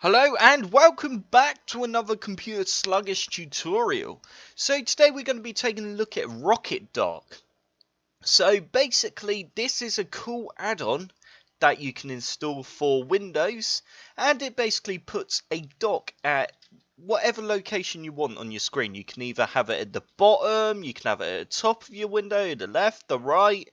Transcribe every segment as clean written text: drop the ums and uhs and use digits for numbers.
Hello and welcome back to another computer sluggish tutorial. So today we're going to be taking a look at RocketDock. So basically this is a cool add-on that you can install for Windows, and it basically puts a dock at whatever location you want on your screen. You can either have it at the bottom, you can have it at the top of your window, the left, the right,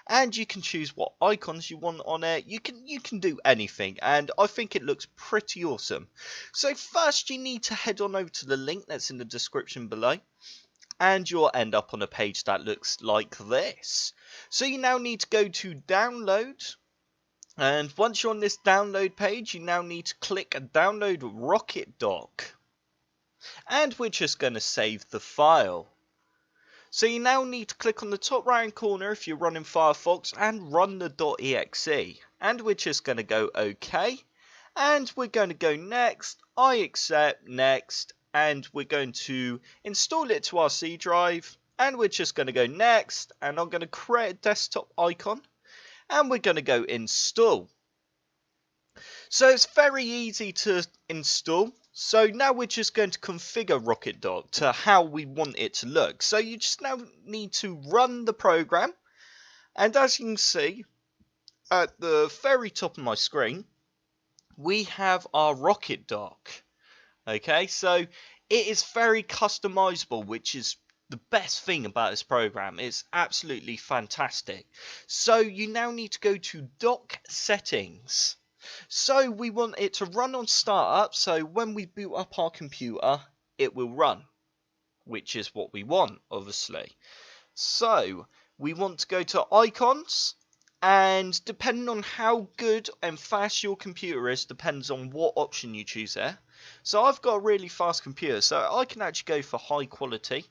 and you can choose what icons you want on it. You can do anything, and I think it looks pretty awesome. So first you need to head on over to the link that's in the description below, and you'll end up on a page that looks like this. So you now need to go to download, and once you're on this download page you now need to click download RocketDock, and we're just going to save the file. So you now need to click on the top right hand corner if you're running Firefox and run the .exe, and we're just going to go OK, and we're going to go next, I accept, next, and we're going to install it to our C drive, and we're just going to go next, and I'm going to create a desktop icon, and we're going to go install. So it's very easy to install. So now we're just going to configure RocketDock to how we want it to look. So you just now need to run the program, and as you can see at the very top of my screen we have our RocketDock. Okay, so it is very customizable, which is the best thing about this program. It's absolutely fantastic. So you now need to go to dock settings. So we want it to run on startup, so when we boot up our computer it will run, which is what we want, obviously. So we want to go to icons, and depending on how good and fast your computer is depends on what option you choose there. So I've got a really fast computer, so I can actually go for high quality,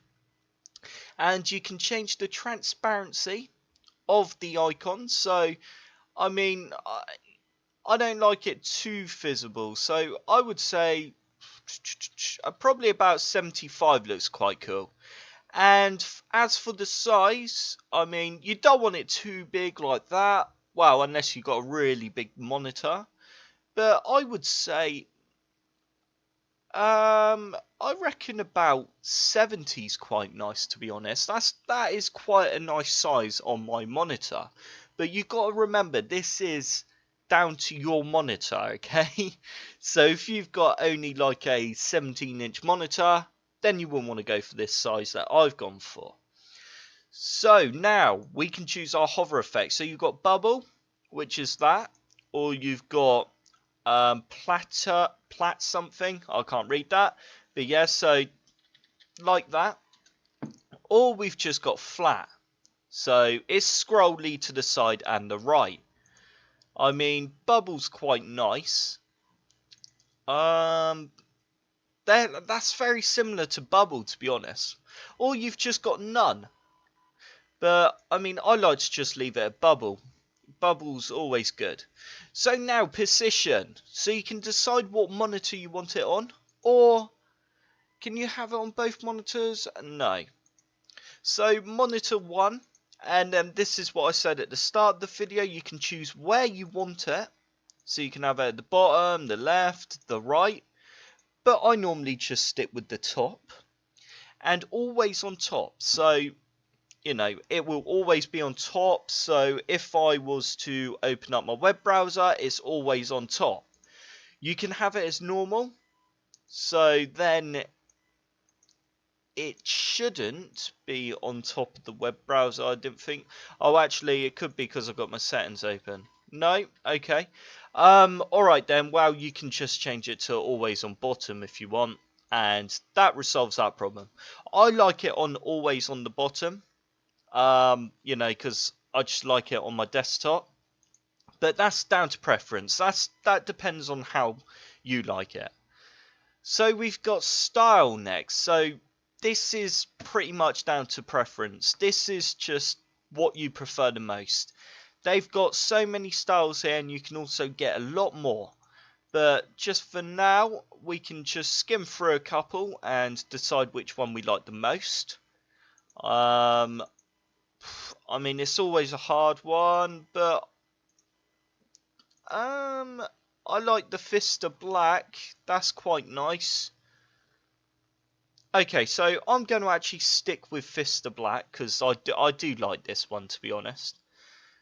and you can change the transparency of the icons. So I mean, I don't like it too visible, so I would say probably about 75 looks quite cool. And as for the size, I mean, you don't want it too big like that. Well, unless you've got a really big monitor. But I would say, I reckon about 70 is quite nice, to be honest. That is quite a nice size on my monitor. But you've got to remember, this is down to your monitor, okay? So if you've got only like a 17-inch monitor, then you wouldn't want to go for this size that I've gone for. So now we can choose our hover effect. So you've got bubble, which is that, or you've got plat something. I can't read that, but yeah, so like that. Or we've just got flat. So it's scrolly to the side and the right. I mean, bubble's quite nice. That's very similar to bubble, to be honest. Or you've just got none. But I mean, I like to just leave it at bubble. Bubble's always good. So now position. So you can decide what monitor you want it on, or can you have it on both monitors? No. So monitor 1, and then this is what I said at the start of the video. You can choose where you want it. So you can have it at the bottom, the left, the right. But I normally just stick with the top. And always on top. So you know, it will always be on top. So if I was to open up my web browser, it's always on top. You can have it as normal, so then it shouldn't be on top of the web browser, I didn't think. Oh, actually it could be because I've got my settings open. No, okay. Alright then, well, you can just change it to always on bottom if you want, and that resolves that problem. I like it on always on the bottom. You know, because I just like it on my desktop. But that's down to preference. That depends on how you like it. So we've got style next. So this is pretty much down to preference. This is just what you prefer the most. They've got so many styles here, and you can also get a lot more. But just for now, we can just skim through a couple and decide which one we like the most. I mean, it's always a hard one, but I like the Vista Black. That's quite nice. Okay, so I'm going to actually stick with Vista Black because I do like this one, to be honest.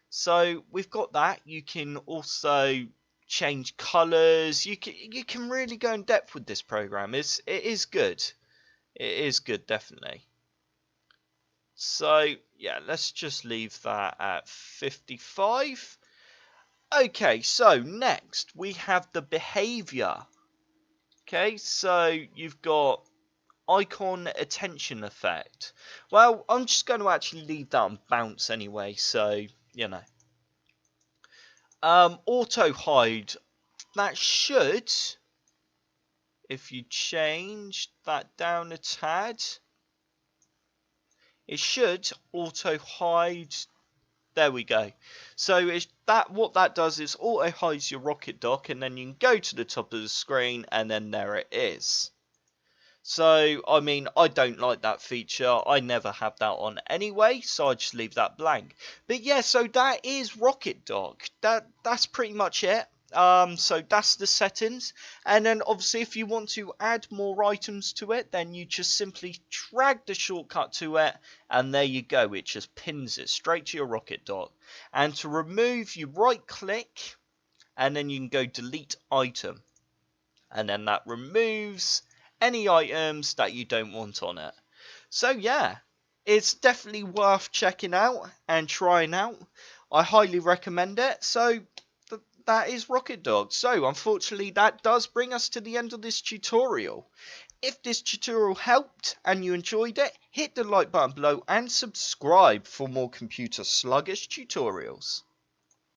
So we've got that. You can also change colours. You can really go in depth with this program. It is good. It is good, definitely. So yeah, let's just leave that at 55. Okay, so next we have the behavior. Okay, so you've got icon attention effect. Well, I'm just going to actually leave that on bounce anyway, so you know. Auto hide, that should, if you change that down a tad, it should auto hide. There we go. So it's that, what that does is auto hides your RocketDock, and then you can go to the top of the screen and then there it is. So, I mean, I don't like that feature. I never have that on anyway, so I just leave that blank. But yeah, so that is RocketDock. That's pretty much it. So that's the settings. And then obviously if you want to add more items to it, then you just simply drag the shortcut to it, and there you go. It just pins it straight to your RocketDock. And to remove, you right click, and then you can go delete item. And then that removes any items that you don't want on it. So yeah, it's definitely worth checking out and trying out. I highly recommend it. So that is RocketDock. So unfortunately that does bring us to the end of this tutorial. If this tutorial helped and you enjoyed it, hit the like button below and subscribe for more computer sluggish tutorials.